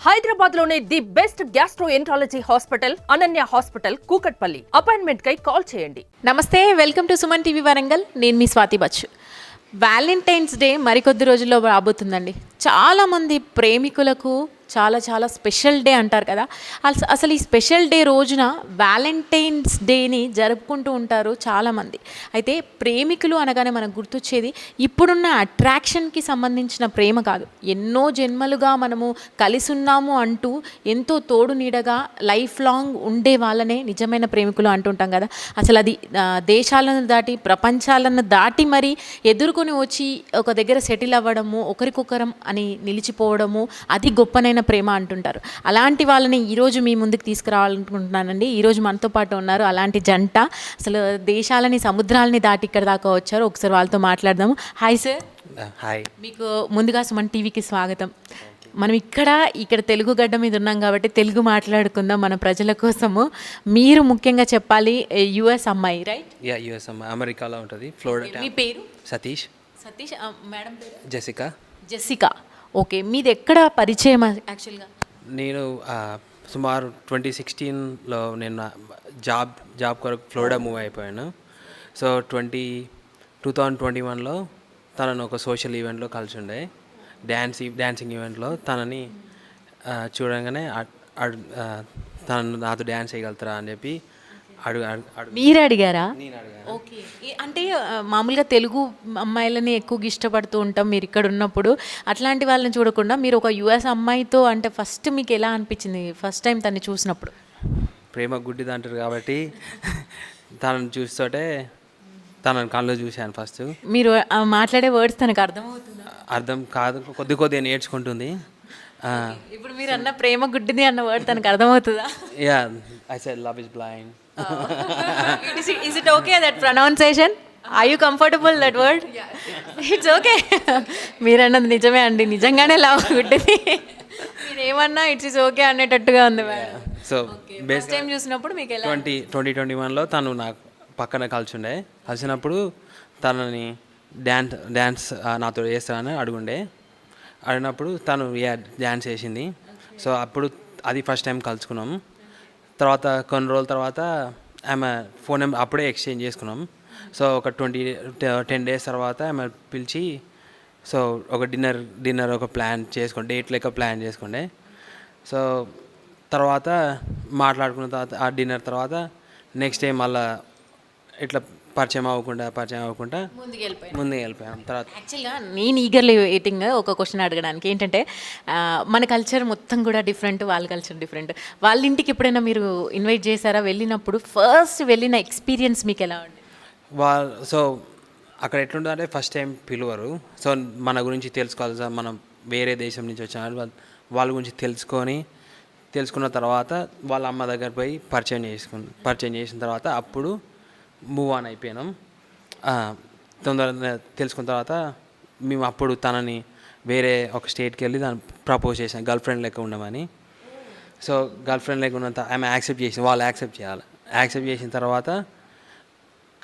హైదరాబాద్లోనే the best gastroenterology hospital Ananya hospital Kukatpally. Appointment కై call చేయండి. నమస్తే, welcome to Suman TV Warangal. నేను మీ స్వాతి బచ్చు. వ్యాలంటైన్స్ డే మరికొద్ది రోజుల్లో రాబోతుందండి. చాలామంది ప్రేమికులకు చాలా చాలా స్పెషల్ డే అంటారు కదా. అసలు ఈ స్పెషల్ డే రోజున వ్యాలంటైన్స్ డేని జరుపుకుంటూ ఉంటారు చాలామంది. అయితే ప్రేమికులు అనగానే మనకు గుర్తొచ్చేది ఇప్పుడున్న అట్రాక్షన్కి సంబంధించిన ప్రేమ కాదు. ఎన్నో జన్మలుగా మనము కలిసి ఉన్నాము అంటూ ఎంతో తోడు నీడగా లైఫ్ లాంగ్ ఉండే వాళ్ళనే నిజమైన ప్రేమికులు అంటుంటాం కదా. అసలు అది దేశాలను దాటి ప్రపంచాలను దాటి మరి ఎదుర్కొని వచ్చి ఒక దగ్గర సెటిల్ అవ్వడము, ఒకరికొకరం అని నిలిచిపోవడము, అది గొప్పనైన ప్రేమ అంటుంటారు. అలాంటి వాళ్ళని ఈరోజు మీ ముందుకు తీసుకురావాలనుకుంటున్నానండి. ఈరోజు మనతో పాటు ఉన్నారు అలాంటి జంట. అసలు దేశాలని సముద్రాలని దాటి ఇక్కడ దాకా వచ్చారు. ఒకసారి వాళ్ళతో మాట్లాడదాము. Hi sir. హాయ్. మీకు ముందుగా సుమన్ టీవీకి స్వాగతం. మనం ఇక్కడ తెలుగు గడ్డ మీద ఉన్నాం కాబట్టి తెలుగు మాట్లాడుకుందాం మన ప్రజల కోసము. మీరు ముఖ్యంగా చెప్పాలి, యుఎస్ అమ్మాయి రైట్? యుఎస్ అమ్మాయి, అమెరికాలో ఉంటుంది, ఫ్లోరిడా. మీ పేరు? సతీష్. మేడం పేరు? జెసికా. ఓకే, మీది ఎక్కడ పరిచయం యాక్చువల్గా? నేను సుమారు 2016లో నేను జాబ్ కొరకు ఫ్లోరిడా మూవ్ అయిపోయాను. సో 2021లో తనను ఒక సోషల్ ఈవెంట్లో కలిసి ఉండే, డ్యాన్సింగ్ ఈవెంట్లో తనని చూడగానే తను నాతో డ్యాన్స్ చేయగలుగుతారా అని చెప్పి మీరు అడిగారా? నేను అడిగాను. ఓకే, అంటే మామూలుగా తెలుగు అమ్మాయిలని ఎక్కువగా ఇష్టపడుతూ ఉంటాం మీరు ఇక్కడ ఉన్నప్పుడు. అట్లాంటి వాళ్ళని చూడకుండా మీరు ఒక యుఎస్ అమ్మాయితో అంటే ఫస్ట్ మీకు ఎలా అనిపించింది ఫస్ట్ టైం తన్ని చూసినప్పుడు? ప్రేమ గుడ్డిది అంటారు కాబట్టి తనను చూస్తుంటే తనను కళ్ళు చూశాను ఫస్ట్. మీరు మాట్లాడే వర్డ్స్ తనకు అర్థమవుతుందా? అర్థం కాదు, కొద్దిగా నేర్చుకుంటుంది. ఇప్పుడు మీరు అన్న ప్రేమ గుడ్డిది అన్న వర్డ్ తనకు అర్థమవుతుందా? Yeah, I said love is blind. Is it okay that pronunciation? Are you comfortable that word? It's okay. మీరు అన్నది నిజమే అండి, నిజంగానే లవ్ గుడ్డిది. మీరు ఏమన్నా ఇట్స్ ఓకే అనేటట్టుగా ఉంది. సో బెస్ట్ టైం చూసినప్పుడు మీకు ఎలా? 2021లో తను నాకు పక్కన కలిసినప్పుడు తనని డ్యాన్స్ నాతో చేస్తానని అడిగినప్పుడు తను డ్యాన్స్ చేసింది. సో అప్పుడు అది ఫస్ట్ టైం కలుసుకున్నాం. తర్వాత కొన్ని రోజుల తర్వాత ఆమె ఫోన్ నెంబర్ అప్పుడే ఎక్స్చేంజ్ చేసుకున్నాం. సో ఒక 10 days తర్వాత ఆమె పిలిచి సో ఒక డిన్నర్ ఒక ప్లాన్ చేసుకోండి, డేట్ లెక్క ప్లాన్ చేసుకోండి. సో తర్వాత మాట్లాడుకున్న తర్వాత ఆ డిన్నర్ తర్వాత నెక్స్ట్ డే మళ్ళీ ఇట్లా పరిచయం అవ్వకుండా ముందుకు వెళ్ళిపోయాం. తర్వాత యాక్చువల్గా నేను ఈగర్లీ వెయిటింగ్ ఒక క్వశ్చన్ అడగడానికి. ఏంటంటే మన కల్చర్ మొత్తం కూడా డిఫరెంట్, వాళ్ళ కల్చర్ డిఫరెంట్. వాళ్ళ ఇంటికి ఎప్పుడైనా మీరు ఇన్వైట్ చేశారా? వెళ్ళినప్పుడు ఫస్ట్ వెళ్ళిన ఎక్స్పీరియన్స్ మీకు ఎలా ఉంది? సో అక్కడ ఎట్లుంటుందంటే ఫస్ట్ టైం పిలువరు. సో మన గురించి తెలుసుకోవాలి సార్, మనం వేరే దేశం నుంచి వచ్చిన వాళ్ళ గురించి తెలుసుకున్న తర్వాత వాళ్ళ అమ్మ దగ్గర పోయి పరిచయం చేసిన తర్వాత అప్పుడు మూవ్ ఆన్ అయిపోయినాం. తొందరగా తెలుసుకున్న తర్వాత మేము అప్పుడు తనని వేరే ఒక స్టేట్కి వెళ్ళి దాన్ని ప్రపోజ్ చేసాం, గర్ల్ ఫ్రెండ్ లెక్క ఉండమని. సో గర్ల్ ఫ్రెండ్ లెక్క ఉన్నంత ఆమె యాక్సెప్ట్ చేసి వాళ్ళు యాక్సెప్ట్ చేయాలి. యాక్సెప్ట్ చేసిన తర్వాత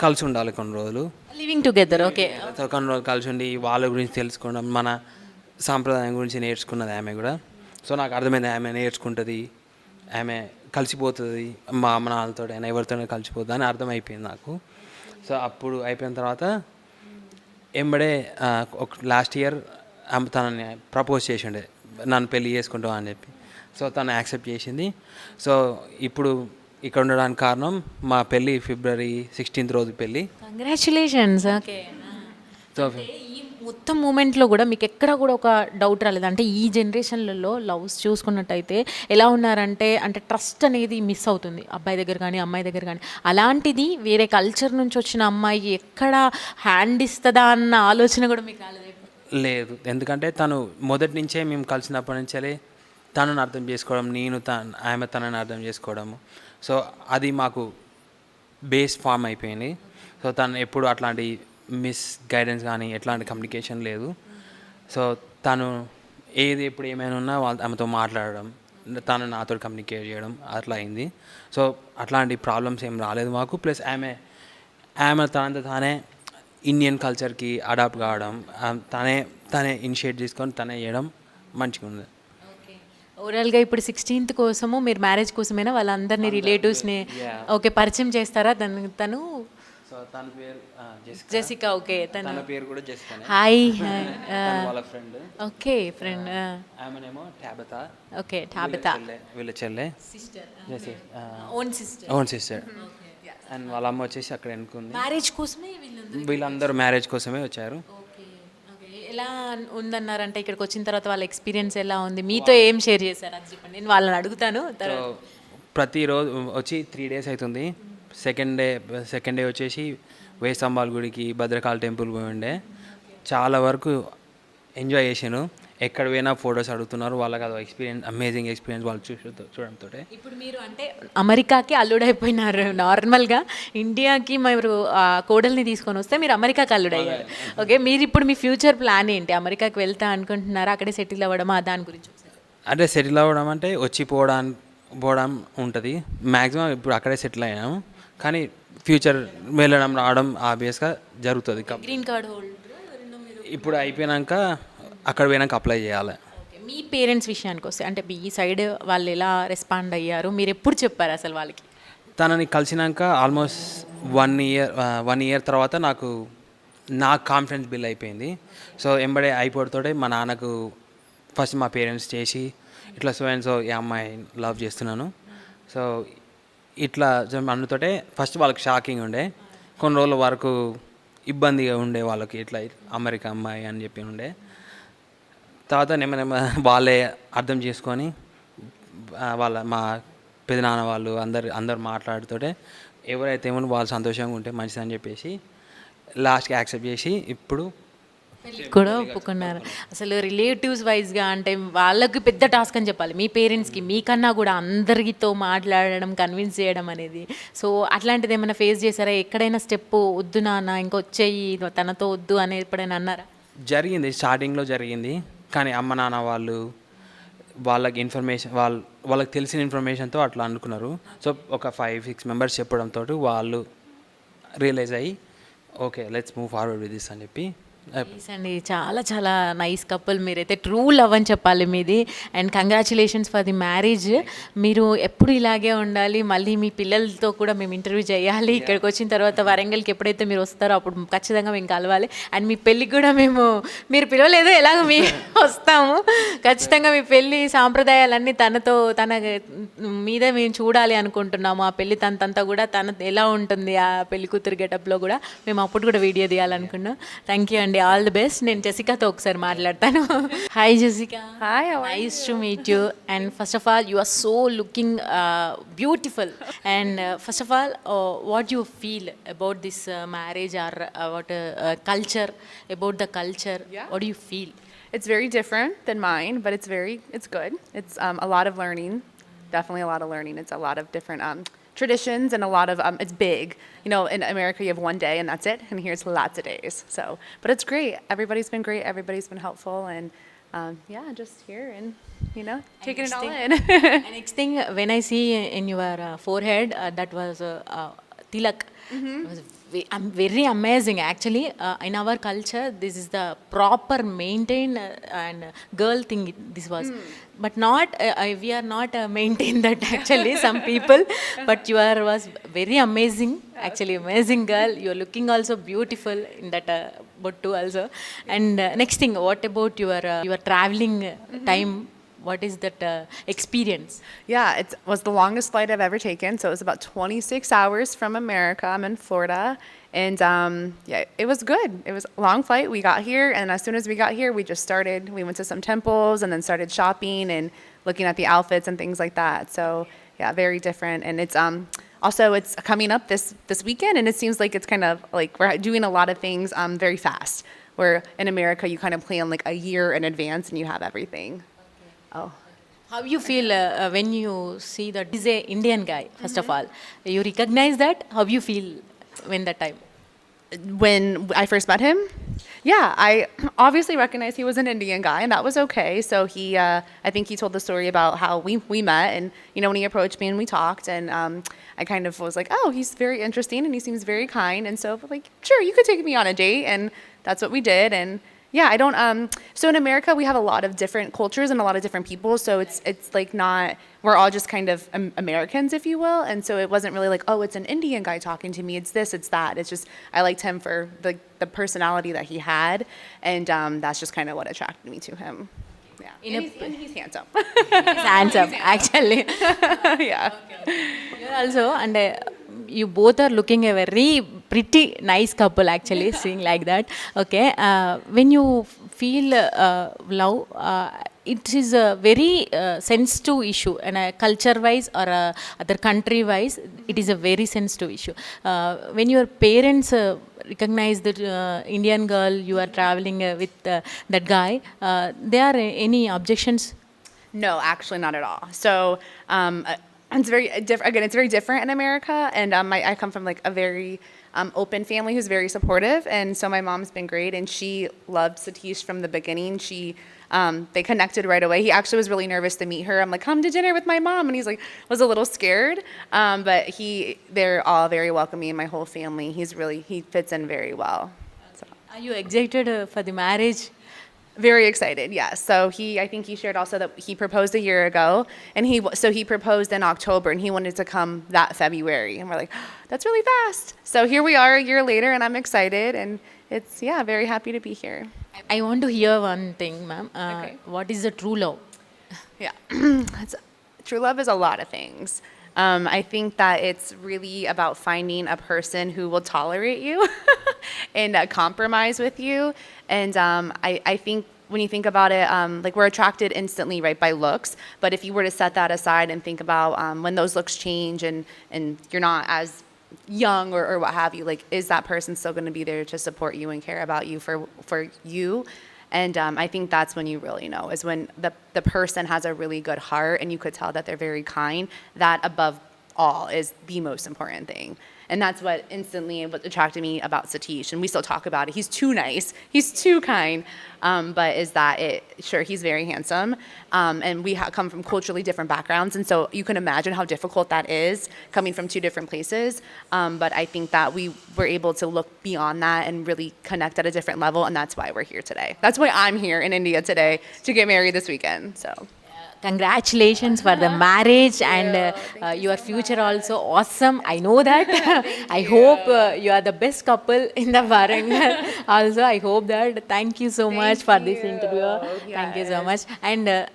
కలిసి ఉండాలి కొన్ని రోజులు, లివింగ్ టుగెదర్. ఓకే, సో కొన్ని రోజులు కలిసి ఉండి వాళ్ళ గురించి తెలుసుకోవడం, మన సాంప్రదాయం గురించి నేర్చుకున్నది ఆమె కూడా. సో నాకు అర్థమైంది ఆమె నేర్చుకుంటుంది, ఆమె కలిసిపోతుంది, మా అమ్మ నాన్నతో అయినా ఎవరితోనే కలిసిపోతుంది అని అర్థమైపోయింది నాకు. సో అప్పుడు అయిపోయిన తర్వాత ఎంబడే ఒక లాస్ట్ ఇయర్ తనని ప్రపోజ్ చేసిండే, నన్ను పెళ్ళి చేసుకుంటావు అని చెప్పి. సో తను యాక్సెప్ట్ చేసింది. సో ఇప్పుడు ఇక్కడ ఉండడానికి కారణం మా పెళ్ళి February 16th రోజు పెళ్ళి. కంగ్రాచులేషన్స్. ఓకే, సో ఈ మొత్తం మూమెంట్లో కూడా మీకు ఎక్కడ కూడా ఒక డౌట్ రాలేదు? అంటే ఈ జనరేషన్లలో లవ్స్ చూసుకున్నట్టయితే ఎలా ఉన్నారంటే ట్రస్ట్ అనేది మిస్ అవుతుంది అబ్బాయి దగ్గర కానీ అమ్మాయి దగ్గర కానీ. అలాంటిది వేరే కల్చర్ నుంచి వచ్చిన అమ్మాయి ఎక్కడ హ్యాండ్ ఇస్తుందా అన్న ఆలోచన కూడా మీకు రాలేదు? లేదు, ఎందుకంటే తను మొదటి నుంచే మేము కలిసినప్పటి నుంచే తనను అర్థం చేసుకోవడం, ఆమె తనని అర్థం చేసుకోవడము. సో అది మాకు బేస్ ఫామ్ అయిపోయింది. సో తను ఎప్పుడు అట్లాంటి మిస్ గైడెన్స్ కానీ ఎట్లాంటి కమ్యూనికేషన్ లేదు. సో తను ఎప్పుడు ఏమైనా ఉన్నా ఆమెతో మాట్లాడడం, తను నాతో కమ్యూనికేట్ చేయడం అట్లా అయింది. సో అట్లాంటి ప్రాబ్లమ్స్ ఏం రాలేదు మాకు. ప్లస్ ఆమె తానే ఇండియన్ కల్చర్కి అడాప్ట్ కావడం, తనే ఇనిషియేట్ చేసుకొని తనే చేయడం మంచిగా ఉంది. ఓవరాల్గా ఇప్పుడు 16th కోసము మీరు మ్యారేజ్ కోసమేనా వాళ్ళందరినీ రిలేటివ్స్ని ఓకే పరిచయం చేస్తారా? తను సో తన పేరు జెసికా. ఓకే, తన పేరు కూడా జెసికానే. హాయ్. వాళ్ళ ఫ్రెండ్. Okay, friend. ఆమెనేమో టాబితా. ఓకే, టాబితా వీళ్ళ చెల్లె. Sister. Jessie own sister. And వాళ్ళ అమ్మ వచ్చేసి అక్కడ ఎన్నుకుంది. మ్యారేజ్ కోసమే వీళ్ళందరూ మ్యారేజ్ కోసమే వచ్చారు. ఓకే, ఎలా ఉందన్నారంటే ఇక్కడికి వచ్చిన తర్వాత వాళ్ళ ఎక్స్పీరియన్స్ ఎలా ఉంది, మీతో ఏం షేర్ చేశారు అది చెప్పండి, నేను వాళ్ళని అడుగుతాను తర్వాత. ప్రతిరోజు వచ్చి 3 days అవుతుంది. సెకండ్ డే వచ్చేసి వేయి స్తంభాల గుడికి, భద్రకాళి టెంపుల్ పోయి ఉండే. చాలా వరకు ఎంజాయ్ చేశాను. ఎక్కడ పోయినా ఫొటోస్ అడుగుతున్నారు. వాళ్ళకి అది ఎక్స్పీరియన్స్, అమేజింగ్ ఎక్స్పీరియన్స్ వాళ్ళు చూడడంతో. ఇప్పుడు మీరు అంటే అమెరికాకి అల్లుడైపోయినారు. నార్మల్గా ఇండియాకి మీరు కోడల్ని తీసుకొని వస్తే మీరు అమెరికాకి అల్లుడయ్యారు. ఓకే, మీరు ఇప్పుడు మీ ఫ్యూచర్ ప్లాన్ ఏంటి? అమెరికాకి వెళ్తా అనుకుంటున్నారా? అక్కడే సెటిల్ అవ్వడమా? దాని గురించి అంటే సెటిల్ అవ్వడం అంటే వచ్చి పోవడం ఉంటుంది. మ్యాక్సిమం ఇప్పుడు అక్కడే సెటిల్ అయ్యాము. కానీ ఫ్యూచర్ వెళ్ళడం రావడం ఆబ్వియస్గా జరుగుతుంది. గ్రీన్ కార్డ్ హోల్డర్ ఇప్పుడు అయిపోయాక అక్కడ పోయినాక అప్లై చేయాలి. మీ పేరెంట్స్ విషయానికి వస్తే అంటే ఈ సైడ్ వాళ్ళు ఎలా రెస్పాండ్ అయ్యారు? మీరు ఎప్పుడు చెప్పారు అసలు వాళ్ళకి? తనని కలిసినాక ఆల్మోస్ట్ 1 year తర్వాత నాకు కాన్ఫిడెన్స్ బిల్డ్ అయిపోయింది. సో ఎంబడే అయిపోతోటే మా నాన్నకు ఫస్ట్ మా పేరెంట్స్ చేసి ఇట్లా సో ఈ అమ్మాయి లవ్ చేస్తున్నాను, సో ఇట్లా అందుతోటే ఫస్ట్ వాళ్ళకి షాకింగ్ ఉండే. కొన్ని రోజుల వరకు ఇబ్బందిగా ఉండే వాళ్ళకి, ఇట్లా అమెరికా అమ్మాయి అని చెప్పి ఉండే. తర్వాత నెమ్మ వాళ్ళే అర్థం చేసుకొని మా పెదనాన్న వాళ్ళు అందరు మాట్లాడుతుంటే ఎవరైతే ఏమో వాళ్ళు సంతోషంగా ఉంటే మంచిదని చెప్పేసి లాస్ట్కి యాక్సెప్ట్ చేసి ఇప్పుడు కూడా ఒప్పుకున్నారు. అసలు రిలేటివ్స్ వైజ్గా అంటే వాళ్ళకి పెద్ద టాస్క్ అని చెప్పాలి. మీ పేరెంట్స్కి మీకన్నా కూడా అందరితో మాట్లాడడం, కన్విన్స్ చేయడం అనేది. సో అట్లాంటిది ఏమైనా ఫేస్ చేశారా? ఎక్కడైనా స్టెప్ వద్దు నాన్న ఇంకొచ్చేయి తనతో వద్దు అని ఎప్పుడైనా అన్నారా? జరిగింది, స్టార్టింగ్లో జరిగింది. కానీ అమ్మ నాన్న వాళ్ళకి ఇన్ఫర్మేషన్ వాళ్ళకి తెలిసిన ఇన్ఫర్మేషన్తో అట్లా అనుకున్నారు. సో ఒక 5-6 members చెప్పడంతో వాళ్ళు రియలైజ్ అయ్యి okay let's move forward with this అని చెప్పి. అండి, చాలా చాలా నైస్ కపుల్. మీరైతే ట్రూ లవ్ అని చెప్పాలి మీది. And congratulations for the marriage. మీరు ఎప్పుడు ఇలాగే ఉండాలి. మళ్ళీ మీ పిల్లలతో కూడా మేము ఇంటర్వ్యూ చేయాలి. ఇక్కడికి వచ్చిన తర్వాత వరంగల్కి ఎప్పుడైతే మీరు వస్తారో అప్పుడు ఖచ్చితంగా మేము కలవాలి. అండ్ మీ పెళ్ళికి కూడా మీరు పిలవలేదు, ఎలాగో మేము వస్తాము. ఖచ్చితంగా మీ పెళ్ళి సాంప్రదాయాలన్నీ తన మీద మేము చూడాలి అనుకుంటున్నాము. ఆ పెళ్ళి తనంతా కూడా తన ఎలా ఉంటుంది ఆ పెళ్లి కూతురు గెటప్లో కూడా మేము అప్పుడు కూడా వీడియో తీయాలనుకున్నాం. థ్యాంక్ యూ అండి, ఆల్ ది బెస్ట్. నేను జెసికాతో ఒకసారి మాట్లాడతాను. Hi Jessica. Hi, nice to meet you. And first of all you are so looking beautiful. And first of all what you feel about this marriage or about culture, about the culture? What do you feel? It's very different than mine, but it's good. It's a lot of learning, definitely a lot of learning. It's a lot of different traditions and a lot of, it's big. You know, in America you have one day and that's it, and here's lots of days. So, but it's great. Everybody's been great. Everybody's been helpful, and yeah, just here and, you know, taking it all in. And next thing, when I see in your forehead, that was tilak. It was very amazing actually. In our culture this is the proper maintained and girl thing this was, but not we are not maintain that actually some people, but you was very amazing actually, amazing girl. You are looking also beautiful in that bottu also. And next thing, what about your traveling time? What is that experience? Yeah, it was the longest flight I've ever taken. So it was about 26 hours from America. I'm in Florida. And yeah, it was good. It was a long flight. We got here, and as soon as we got here, we just started. We went to some temples and then started shopping and looking at the outfits and things like that. So yeah, very different. And it's also it's coming up this weekend, and it seems like it's kind of like we're doing a lot of things very fast. Where in America, you kind of plan like a year in advance and you have everything. Oh. How you feel when you see that he's a Indian guy? First of all, you recognize that. How you feel when that time? When I first met him, yeah, I obviously recognized he was an Indian guy, and that was okay. So he, I think he told the story about how we met, and you know when he approached me and we talked, and I kind of was like, oh, he's very interesting and he seems very kind, and so like, sure, you could take me on a date, and that's what we did, and Yeah, I don't. So in America, we have a lot of different cultures and a lot of different people. So it's like not. We're all just kind of Americans, if you will. And so it wasn't really like, oh, it's an Indian guy talking to me. It's this, it's that. It's just I liked him for the personality that he had, and that's just kind of what attracted me to him. Yeah, and he's handsome. He's handsome, actually. Yeah. You're also, and you both are looking a very pretty nice couple, actually, seeing like that. Okay, when you feel love, it is a very sensitive issue, and culture wise or other country wise, it is a very sensitive issue. When your parents recognize that Indian girl, you are traveling with that guy, there are any objections? No, actually, not at all. So it's very different. Again, it's very different in America, and I come from like a very open family who's very supportive, and so my mom's been great, and she loved Satish from the beginning. They connected right away. He actually was really nervous to meet her. I'm like, come to dinner with my mom, and he's like, was a little scared, but they're all very welcoming. My whole family, he fits in very well. So. Are you excited for the marriage? Very excited, yes. So I think he shared also that he proposed a year ago, and he proposed in October, and he wanted to come that February, and we're like, oh, that's really fast. So here we are a year later, and I'm excited, and it's very happy to be here. I want to hear one thing, ma'am. Okay. What is the true love? Yeah, true love is a lot of things. I think that it's really about finding a person who will tolerate you and compromise with you. And I think when you think about it, like we're attracted instantly, right, by looks. But if you were to set that aside and think about when those looks change and you're not as young or what have you, like, is that person still going to be there to support you and care about you for you? And I think that's when you really know, is when the person has a really good heart and you could tell that they're very kind. That above all is the most important thing. And that's what attracted me about Satish. And we still talk about it. He's too nice. He's too kind. But sure, he's very handsome. And we come from culturally different backgrounds. And so you can imagine how difficult that is coming from two different places. But I think that we were able to look beyond that and really connect at a different level. And that's why we're here today. That's why I'm here in India today to get married this weekend. So. Congratulations for the marriage and your future also awesome. I know that. I hope you are the best couple in the Warangal. Also, I hope that. Thank you so much for this interview. Thank you so much. And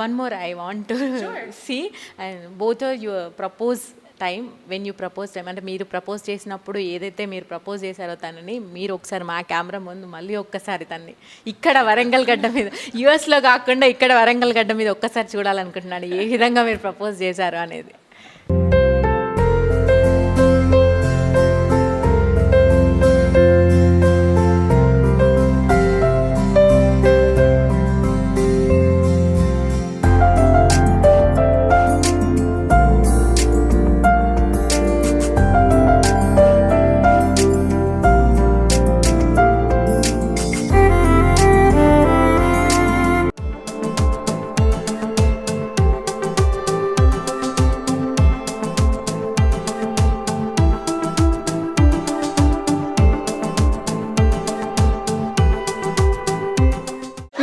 one more I want to see. And both of you propose time when you propose time అంటే మీరు propose చేసినప్పుడు ఏదైతే మీరు propose చేశారో తనని మీరు ఒకసారి మా కెమెరా ముందు మళ్ళీ ఒక్కసారి తన్ని ఇక్కడ వరంగల్ గడ్డ మీద యూఎస్లో కాకుండా ఇక్కడ వరంగల్ గడ్డ మీద ఒక్కసారి చూడాలనుకుంటున్నాను ఏ విధంగా మీరు ప్రపోజ్ చేశారు అనేది.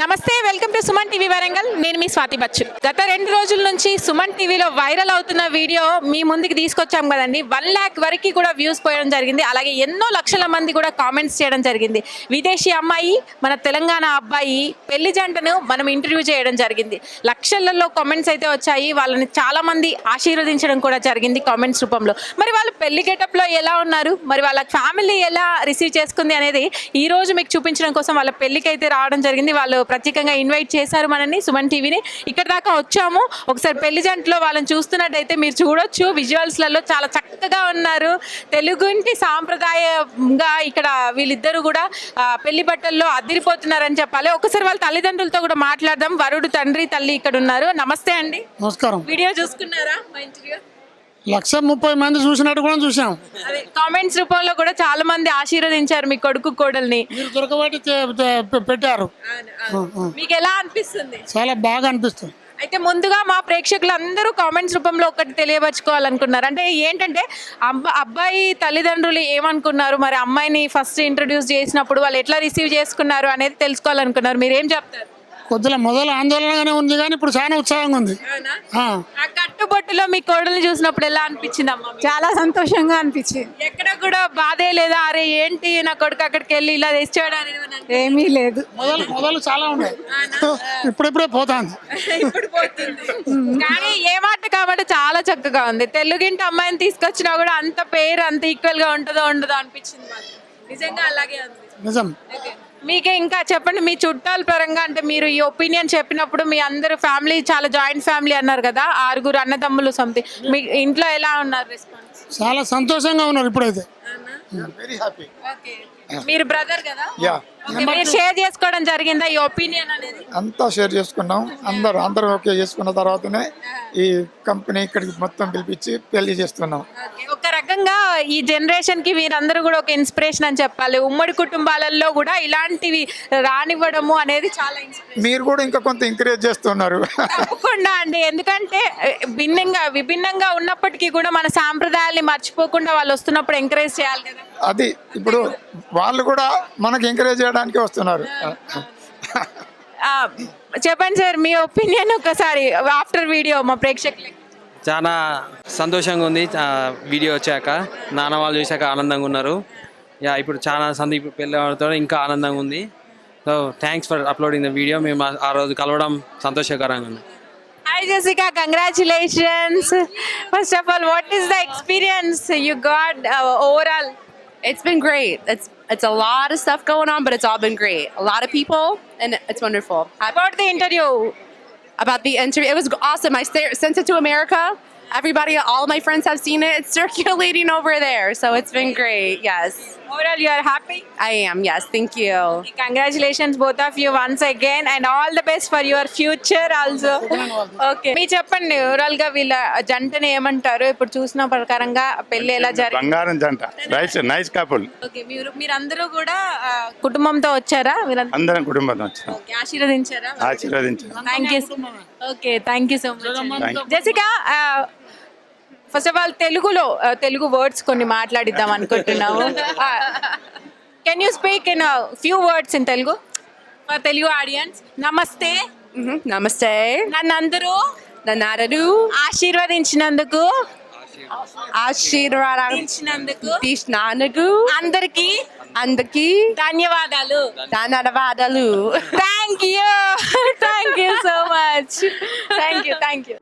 నమస్తే, welcome to Suman TV Warangal. నేను మీ స్వాతి బచ్చు. గత 2 రోజుల నుంచి సుమన్ టీవీలో వైరల్ అవుతున్న వీడియో మీ ముందుకు తీసుకొచ్చాం కదండి. 1 lakh వరకు కూడా వ్యూస్ పోయడం జరిగింది. అలాగే ఎన్నో లక్షల మంది కూడా కామెంట్స్ చేయడం జరిగింది. విదేశీ అమ్మాయి మన తెలంగాణ అబ్బాయి పెళ్లి జంటను మనం ఇంటర్వ్యూ చేయడం జరిగింది. లక్షలలో కామెంట్స్ అయితే వచ్చాయి. వాళ్ళని చాలా మంది ఆశీర్వదించడం కూడా జరిగింది కామెంట్స్ రూపంలో. మరి వాళ్ళు పెళ్లి గెటప్లో ఎలా ఉన్నారు, మరి వాళ్ళ ఫ్యామిలీ ఎలా రిసీవ్ చేసుకుంది అనేది ఈ రోజు మీకు చూపించడం కోసం వాళ్ళ పెళ్లికి అయితే రావడం జరిగింది. వాళ్ళు ప్రత్యేకంగా ఇన్వైట్ చేశారు మనని, సుమన్ టీవీని. ఇక్కడ దాకా వచ్చాము. ఒకసారి పెళ్లి జంటలో వాళ్ళని చూస్తున్నట్టయితే మీరు చూడొచ్చు, విజువల్స్లలో చాలా చక్కగా ఉన్నారు. తెలుగుంటి సాంప్రదాయంగా ఇక్కడ వీళ్ళిద్దరూ కూడా పెళ్లి బట్టల్లో అదిరిపోతున్నారని చెప్పాలి. ఒకసారి వాళ్ళ తల్లిదండ్రులతో కూడా మాట్లాడదాం. వరుడు తండ్రి తల్లి ఇక్కడ ఉన్నారు. నమస్తే అండి. నమస్కారం. వీడియో చూసుకున్నారా మా ఇంటర్వ్యూ? 130 మంది చూసినట్టు కూడా చూసాం. అదే కామెంట్స్ రూపంలో కూడా చాలా మంది ఆశీర్వదించారు మీ కొడుకు కోడల్ని. మీరు దొరకబట్టి పెట్టారు. మీకు ఎలా అనిపిస్తుంది? చాలా బాగా అనిపిస్తుంది. అయితే ముందుగా మా ప్రేక్షకులందరూ కామెంట్స్ రూపంలో ఒకటి తెలియపరచుకోవాలనుకున్నారు. అంటే ఏంటంటే అబ్బాయి తల్లిదండ్రులు ఏమనుకున్నారు, మరి అమ్మాయిని ఫస్ట్ ఇంట్రడ్యూస్ చేసినప్పుడు వాళ్ళు ఎట్లా రిసీవ్ చేసుకున్నారు అనేది తెలుసుకోవాలనుకున్నారు. మీరు ఏం చెప్తారు? కొద్దిగా మొదలు ఆందోళనగానే ఉంది కానీ ఇప్పుడు చాలా ఉత్సాహంగా ఉంది. ఆ, ఆ కట్టుబొట్టులో మీ కోడల్ని చూసినప్పుడు ఎలా అనిపించింది అమ్మ? చాలా సంతోషంగా అనిపించింది. ఎక్కడ కూడా బాధే లేదా, అరే ఏంటి నా కొడుకు అక్కడికి వెళ్ళి ఇలా తెచ్చాడు అనేది ఏమన్నా అనిపించిందా? ఏమీ లేదు. మొదలు చాలా ఉన్నాయి, ఇప్పుడిప్పుడే పోతాంది. ఇప్పుడు పోతుంది. కానీ ఏ మాట కాబట్టి చాలా చక్కగా ఉంది. తెలుగింటి అమ్మాయిని తీసుకొచ్చినా కూడా అంత పేరు అంత ఈక్వల్ గా ఉంటుందో ఉండదో అనిపించింది మాకు. నిజంగా అలాగే ఉంది. నిజం. మీకే ఇంకా చెప్పండి, మీ చుట్టాల పరంగా అంటే మీరు ఈ ఒపీనియన్ చెప్పినప్పుడు మీ అందరు ఫ్యామిలీ చాలా జాయింట్ ఫ్యామిలీ అన్నారు కదా, 6 అన్నదమ్ములు సంథింగ్, మీ ఇంట్లో ఎలా ఉన్నారు రెస్పాన్స్? చాలా సంతోషంగా ఉన్నారు ఇప్పుడైతే. Very happy. మీరు బ్రదర్ కదా, యా, Okay, మీరు షేర్ చేసుకోవడం జరిగిందా ఈ ఒపీనియన్ అనేది? అంతా షేర్ చేసుకున్నాం. అందరూ ఓకే చేసుకున్న తర్వాతనే ఈ కంపెనీ ఇక్కడికి మొత్తం పిలిపించి పెళ్లి చేస్తున్నాం. Okay, ఒక రకంగా ఈ జనరేషన్ కి మీరందరూ కూడా ఒక ఇన్స్పిరేషన్ అని చెప్పాలి. ఉమ్మడి కుటుంబాలలో కూడా ఇలాంటివి రానివ్వడము అనేది చాలా ఇన్స్పిరేషన్. మీరు కూడా ఇంకా కొంత ఎంకరేజ్ చేస్తున్నారు. తప్పకుండా అండి, ఎందుకంటే విభిన్నంగా ఉన్నప్పటికీ కూడా మన సాంప్రదాయాల్ని మర్చిపోకుండా వాళ్ళు వస్తున్నప్పుడు ఎంకరేజ్ చేయాలి కదా. అది ఇప్పుడు వాళ్ళు కూడా మనకి ఎంకరేజ్ చేయడానికి వస్తున్నారు. ఆ, చెప్పండి సార్ మీ ఒపీనియన్ ఒకసారి ఆఫ్టర్ వీడియో మా ప్రేక్షకులకి. చాలా సంతోషంగా ఉంది వీడియో వచ్చాక, నాన్న వాళ్ళు చూశాక ఆనందంగా ఉన్నారు. యా, ఇప్పుడు చాలా ఇప్పుడు పెళ్ళి వాళ్ళతో ఇంకా ఆనందంగా ఉంది. So thanks for uploading the video. మేము ఆ రోజు కలవడం సంతోషకరంగా ఉంది. Hi Jessica, congratulations. First of all, what is the experience you got overall? It's been great. It's a lot of stuff going on, but it's all been great. A lot of people, and it's wonderful. About the interview? About the interview, it was awesome. I sent it to America. Everybody, all of my friends have seen it. It's circulating over there, so it's been great. Yes. Overall, you are happy? I am. Yes. Thank you. Congratulations both of you once again, and all the best for your future also. Okay. మీ చెప్పండి overall గా వీళ్ళ జంటని ఏమంటారు? ఇప్పుడు చూసిన ప్రకారంగా పెళ్లి ఎలా జరిగింది? బంగారం జంట, నైస్ కపుల్. ఓకే, మీరందరూ కూడా కుటుంబంతో వచ్చారా? అందరం కుటుంబంతో వచ్చాం. ఓకే, ఆశీర్వదించారా? ఆశీర్వదించాం. Thank you. Okay, thank you so much. Jessica, first of all Telugu words కొన్ని మాట్లాడిద్దాం అనుకుంటున్నాము. Can you speak in few words in Telugu for Telugu audience? నమస్తే. Namaste. నన్నందరూ Nanadu. ఆశీర్వదించినందుకు Ashirvadanchiనందుకు Dishnanagu. అందరికీ Andaki. ధన్యవాదాలు. Danadavadalu. Thank you so much. Thank you.